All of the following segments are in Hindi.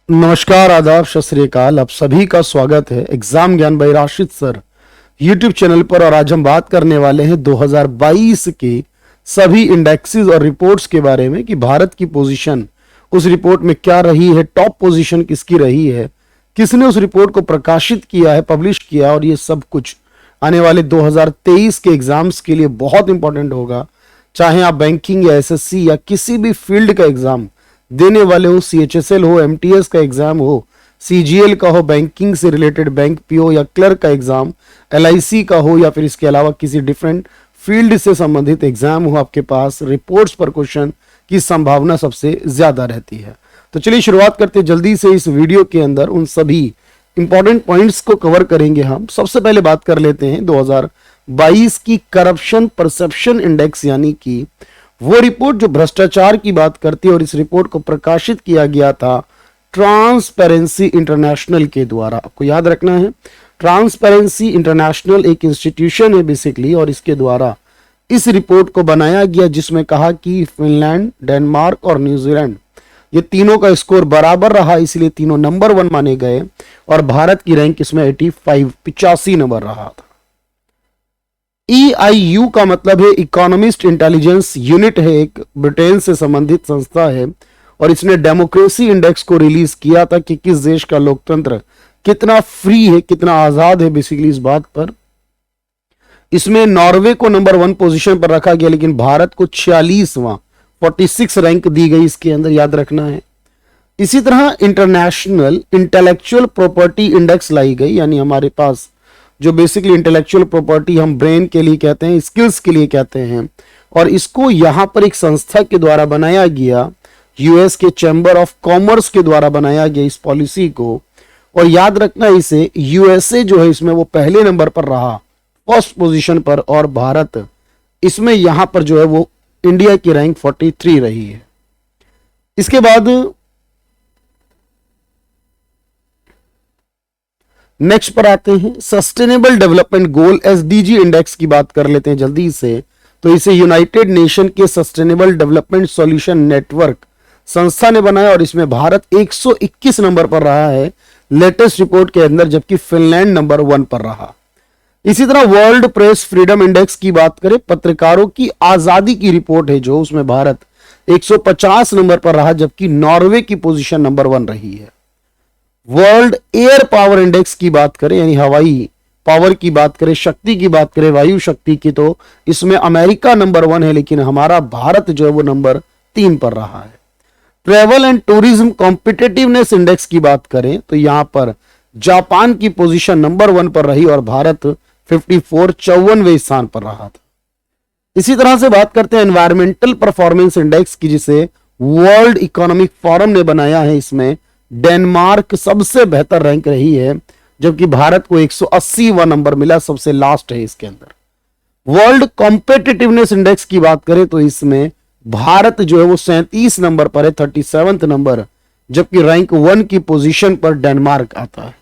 नमस्कार, आदाब, सत श्री अकाल। आप सभी का स्वागत है exam Gyan by Rashid sir YouTube channel पर। और आज हम बात करने वाले हैं 2022 के सभी इंडेक्सेस और रिपोर्ट्स के बारे में कि भारत की पोजीशन उस रिपोर्ट में क्या रही है, टॉप पोजीशन किसकी रही है, किसने उस रिपोर्ट को प्रकाशित किया है, पब्लिश किया। और ये सब कुछ आने वाले 2023 के एग्जाम्स के लिए बहुत इंपॉर्टेंट होगा। चाहे आप बैंकिंग या एसएससी या किसी भी फील्ड का एग्जाम देने वाले हो, सीएचएसएल हो, एमटीएस का एग्जाम हो, सीजीएल का हो, बैंकिंग से रिलेटेड बैंक पीओ या क्लर्क का एग्जाम, एलआईसी का हो, या फिर इसके अलावा किसी डिफरेंट फील्ड से संबंधित एग्जाम हो, आपके पास रिपोर्ट्स पर क्वेश्चन की संभावना सबसे ज्यादा रहती है। तो चलिए शुरुआत करते जल्दी से इस वीडियो के अंदर उन सभी इंपॉर्टेंट पॉइंट्स को कवर करेंगे। हम सबसे पहले बात कर लेते हैं 2022 की करप्शन परसेप्शन इंडेक्स, यानी कि वो रिपोर्ट जो भ्रष्टाचार की बात करती है। और इस रिपोर्ट को प्रकाशित किया गया था ट्रांसपेरेंसी इंटरनेशनल के द्वारा। आपको याद रखना है, ट्रांसपेरेंसी इंटरनेशनल एक इंस्टीट्यूशन है बेसिकली, और इसके द्वारा इस रिपोर्ट को बनाया गया, जिसमें कहा कि फिनलैंड, डेनमार्क और न्यूजीलैंड ये तीनों का स्कोर बराबर रहा, इसलिए तीनों नंबर 1 माने गए। और भारत की रैंक इसमें 85 नंबर रहा था। EIU का मतलब है इकोनॉमिस्ट इंटेलिजेंस यूनिट है, एक ब्रिटेन से संबंधित संस्था है। और इसने डेमोक्रेसी इंडेक्स को रिलीज किया था कि किस देश का लोकतंत्र कितना फ्री है, कितना आजाद है, बेसिकली इस बात पर। इसमें नॉर्वे को नंबर 1 पोजीशन पर रखा गया, लेकिन भारत को 46 रैंक दी गई इसके अंदर, याद रखना है। इसी तरह international intellectual property index lie गई, यानी हमारे पास जो बेसिकली इंटेलेक्चुअल प्रॉपर्टी हम ब्रेन के लिए कहते हैं, स्किल्स के लिए कहते हैं। और इसको यहां पर एक संस्था के द्वारा बनाया गया, यूएस के चैम्बर ऑफ कॉमर्स के द्वारा बनाया गया इस पॉलिसी को। और याद रखना, इसे यूएसए जो है इसमें वो पहले नंबर पर रहा, फर्स्ट पोजीशन पर। और भारत इसमें यहां पर जो है वो इंडिया की रैंक 43 रही है। इसके बाद नेक्स्ट पर आते हैं, sustainable development goal SDG index की बात कर लेते हैं जल्दी से। तो इसे यूनाइटेड नेशन के सस्टेनेबल डेवलपमेंट सॉल्यूशन नेटवर्क संस्था ने बनाया, और इसमें भारत 121 नंबर पर रहा है लेटेस्ट रिपोर्ट के अंदर, जबकि फिनलैंड नंबर 1 पर रहा। इसी तरह वर्ल्ड प्रेस फ्रीडम इंडेक्स की बात करें, पत्रकारों की आजादी की रिपोर्ट है जो, उसमें भारत 150 नंबर पर रहा, जबकि नॉर्वे की पोजीशन नंबर 1 रही है। वर्ल्ड एयर पावर इंडेक्स की बात करें, यानी हवाई पावर की बात करें, शक्ति की बात करें, वायु शक्ति की, तो इसमें अमेरिका नंबर 1 है, लेकिन हमारा भारत जो है वो नंबर 3 पर रहा है। Travel and tourism competitiveness index की बात करें तो यहां पर जापान की पोजीशन नंबर 1 पर रही, और भारत 54वें स्थान पर रहा था। इसी तरह से बात करते हैं एनवायरमेंटल परफॉर्मेंस इंडेक्स की, जिसे वर्ल्ड इकोनॉमिक फोरम ने बनाया है। इसमें डेनमार्क सबसे बेहतर रैंक रही है, जबकि भारत को 180वां नंबर मिला, सबसे लास्ट है इसके अंदर। वर्ल्ड कॉम्पिटिटिवनेस इंडेक्स की बात करें तो इसमें भारत जो है वो 37 नंबर पर है, 37वां नंबर, जबकि रैंक 1 की पोजीशन पर डेनमार्क आता है।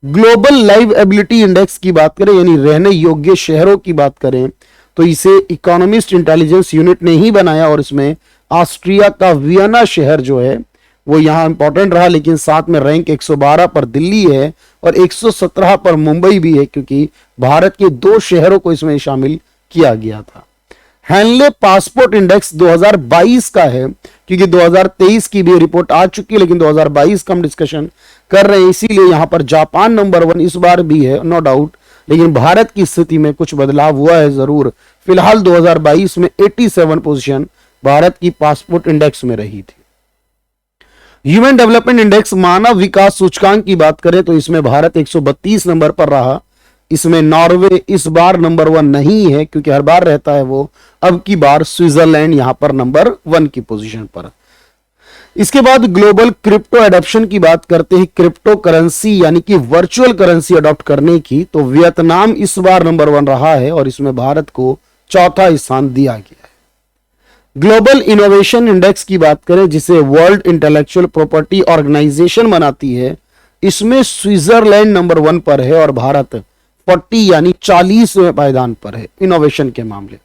ग्लोबल लाइवेबिलिटी इंडेक्स की बात करें, यानी रहने योग्य शहरों की बात करें, तो इसे इकोनॉमिस्ट इंटेलिजेंस यूनिट ने ही बनाया, और इसमें ऑस्ट्रिया का वियना शहर जो है वो यहां इंपॉर्टेंट रहा, लेकिन साथ में रैंक 112 पर दिल्ली है और 117 पर मुंबई भी है, क्योंकि भारत के 2 शहरों को इसमें शामिल किया गया था। हैनले पासपोर्ट इंडेक्स 2022 का है, क्योंकि 2023 की भी रिपोर्ट आ चुकी है, लेकिन 2022 का हम डिस्कशन कर रहे हैं, इसीलिए यहां पर जापान नंबर 1 इस बार भी है, नो डाउट। लेकिन भारत की स्थिति में कुछ बदलाव हुआ है जरूर। फिलहाल 2022 में 87 पोजीशन भारत की पासपोर्ट इंडेक्स में रही थी। ह्यूमन डेवलपमेंट इंडेक्स मानव विकास सूचकांक की बात करें तो इसमें भारत 132 नंबर पर रहा। इसमें नॉर्वे इस बार नंबर 1 नहीं है, क्योंकि हर बार रहता है वो, अब की बार स्विट्जरलैंड यहां पर नंबर 1 की पोजीशन पर। इसके बाद ग्लोबल क्रिप्टो एडॉप्शन की बात करते हैं, क्रिप्टो करेंसी यानी कि वर्चुअल करेंसी अडॉप्ट करने की, तो वियतनाम इस बार नंबर 1 रहा है, और इसमें भारत को 4था स्थान दिया गया है। ग्लोबल इनोवेशन इंडेक्स की बात करें, जिसे वर्ल्ड इंटेलेक्चुअल प्रॉपर्टी ऑर्गेनाइजेशन बनाती है, इसमें स्विट्जरलैंड नंबर 1 पर है, और भारत 40 यानी 40वें पायदान पर है इनोवेशन के मामले।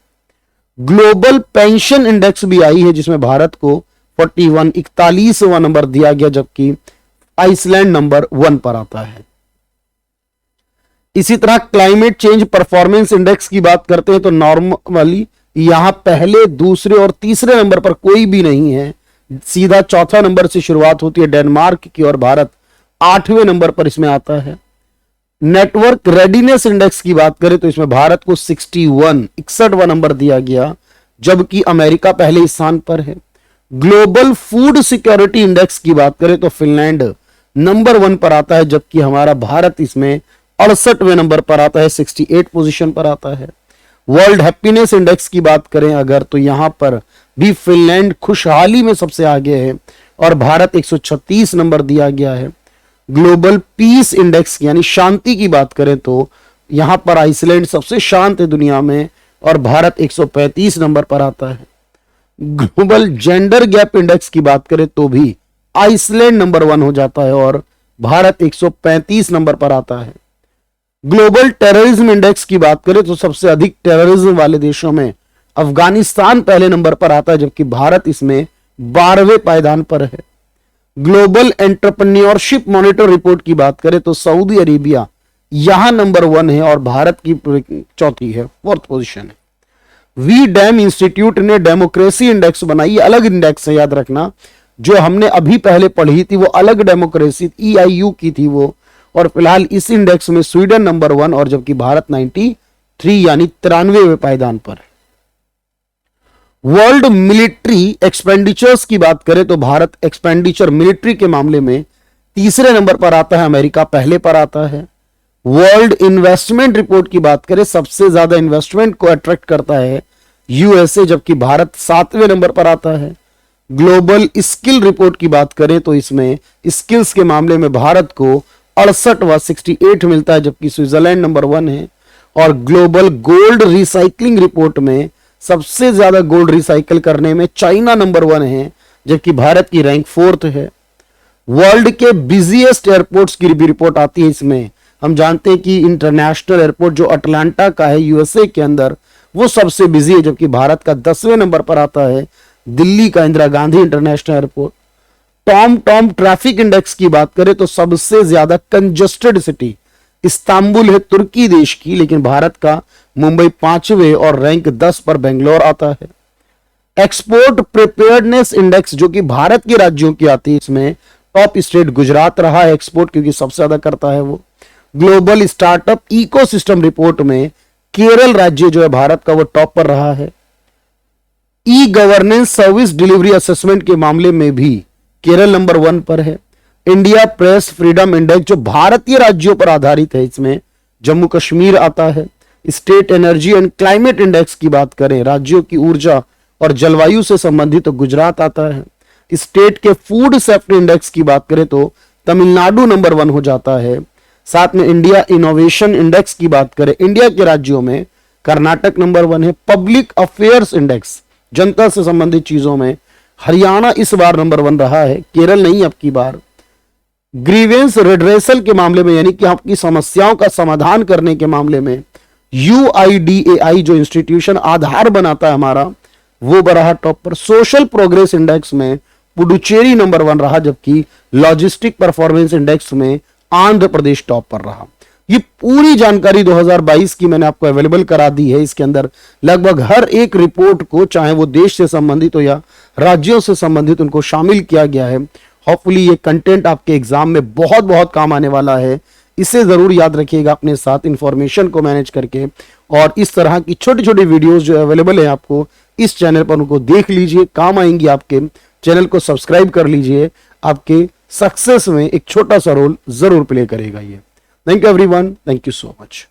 ग्लोबल पेंशन इंडेक्स भी आई है, जिसमें भारत को 41 41वां नंबर दिया गया, जबकि आइसलैंड नंबर 1 पर आता है। इसी तरह क्लाइमेट चेंज परफॉर्मेंस इंडेक्स की बात करते हैं तो नॉर्मली यहां पहले, दूसरे और तीसरे नंबर पर कोई भी नहीं है, सीधा चौथा नंबर से शुरुआत होती है डेनमार्क की और भारत 8वें नंबर पर इसमें आता है। नेटवर्क रेडीनेस इंडेक्स की बात करें तो इसमें भारत को 61वां नंबर दिया गया, जबकि अमेरिका पहले स्थान पर है। ग्लोबल फूड सिक्योरिटी इंडेक्स की बात करें तो फिनलैंड नंबर 1 पर आता है, जबकि हमारा भारत इसमें 68वें नंबर पर आता है, 68 पोजीशन पर आता है। वर्ल्ड हैप्पीनेस इंडेक्स की बात करें अगर तो यहां पर भी फिनलैंड खुशहाली में सबसे आगे है और भारत 136 नंबर दिया गया है। ग्लोबल पीस इंडेक्स यानी शांति की बात करें तो यहां पर आइसलैंड सबसे शांत है दुनिया में और भारत 135 नंबर पर आता है। ग्लोबल जेंडर गैप इंडेक्स की बात करें तो भी आइसलैंड नंबर 1 हो जाता है और भारत 135 नंबर पर आता है। ग्लोबल टेररिज्म इंडेक्स की बात करें तो सबसे अधिक टेररिज्म वाले देशों में अफगानिस्तान पहले नंबर पर आता है, जबकि भारत इसमें 12वें पायदान पर है। ग्लोबल एंटरप्रेन्योरशिप मॉनिटर रिपोर्ट की बात करें तो सऊदी अरेबिया यहां नंबर 1 है और भारत की चौथी है, 4th पोजीशन है। वी डैम इंस्टीट्यूट ने डेमोक्रेसी इंडेक्स बनाई, अलग इंडेक्स है याद रखना, जो हमने अभी पहले पढ़ी थी वो अलग डेमोक्रेसी EIU की थी वो, और फिलहाल इस इंडेक्स में स्वीडन नंबर 1 और जबकि भारत 93 यानी 93वें पायदान पर। वर्ल्ड मिलिट्री एक्सपेंडिचर्स की बात करें तो भारत एक्सपेंडिचर मिलिट्री के मामले में तीसरे नंबर पर आता है, अमेरिका पहले पर आता है। वर्ल्ड इन्वेस्टमेंट रिपोर्ट की बात करें सबसे ज्यादा इन्वेस्टमेंट को अट्रैक्ट करता है USA, जबकि भारत 7वें नंबर पर आता है। ग्लोबल स्किल रिपोर्ट की बात करें तो इसमें स्किल्स के मामले में भारत को 68 मिलता है, जबकि स्विट्जरलैंड नंबर 1 है। और ग्लोबल गोल्ड रिसाइकलिंग रिपोर्ट में सबसे ज्यादा गोल्ड रिसाइकल करने में चाइना नंबर 1 है, जबकि भारत की रैंक 4th है। वर्ल्ड के बिजीएस्ट एयरपोर्ट्स की भी रिपोर्ट आती है, इसमें हम जानते हैं कि इंटरनेशनल एयरपोर्ट जो अटलांटा का है USA के अंदर वो सबसे बिजी है, जबकि भारत का 10वें नंबर पर आता है दिल्ली का Indira Gandhi international airport. Tom traffic index की बात करें तो सबसे ज्यादा कंजस्टेड सिटी इस्तांबुल है तुर्की देश की, लेकिन भारत का मुंबई 5वें और रैंक 10 पर बेंगलोर आता है। एक्सपोर्ट प्रिपेयर्डनेस इंडेक्स जो कि भारत के राज्यों की आती है, इसमें टॉप स्टेट गुजरात रहा है एक्सपोर्ट, क्योंकि सबसे ज्यादा करता है वो। ग्लोबल स्टार्टअप इकोसिस्टम रिपोर्ट में केरल राज्य जो है भारत का वो टॉप पर रहा है। E governance service delivery assessment के मामले में भी केरल नंबर 1 पर है। इंडिया प्रेस फ्रीडम इंडेक्स जो भारतीय राज्यों पर आधारित है, इसमें जम्मू कश्मीर आता है। State energy and climate index की बात करें राज्यों की ऊर्जा और जलवायु से संबंधित तो गुजरात आता है। स्टेट के फूड सेफ्टी इंडेक्स की बात करें तो तमिलनाडु नंबर 1 हो जाता है। साथ में इंडिया इनोवेशन इंडेक्स की बात करें इंडिया के राज्यों में कर्नाटक नंबर 1 है। पब्लिक अफेयर्स इंडेक्स जनता से संबंधित चीजों में हरियाणा इस बार नंबर 1 रहा है, केरल नहीं अब की बार। ग्रीवेंस रिड्रेसल के मामले में यानी कि आपकी समस्याओं का समाधान करने के मामले में UIDAI जो इंस्टीट्यूशन आधार बनाता है हमारा वो रहा टॉप पर। सोशल प्रोग्रेस इंडेक्स में पुडुचेरी नंबर 1 रहा, जबकि लॉजिस्टिक परफॉर्मेंस इंडेक्स में आंध्र प्रदेश टॉप पर रहा। ये पूरी जानकारी 2022 की मैंने आपको अवेलेबल करा दी है। इसके अंदर लगभग हर एक रिपोर्ट को, चाहे वो देश से संबंधित हो या राज्यों से संबंधित, उनको शामिल किया गया है। होपफुली ये कंटेंट आपके एग्जाम में बहुत बहुत काम आने वाला है। इसे जरूर याद रखिएगा अपने साथ इंफॉर्मेशन को मैनेज करके, और इस तरह की छोटी छोटी वीडियोस जो अवेलेबल है आपको इस चैनल पर, उनको देख लीजिए, काम आएंगी। आपके चैनल को सब्सक्राइब कर लीजिए, आपके सक्सेस में एक छोटा सा रोल जरूर प्ले करेगा ये। Thank you everyone, thank you so much.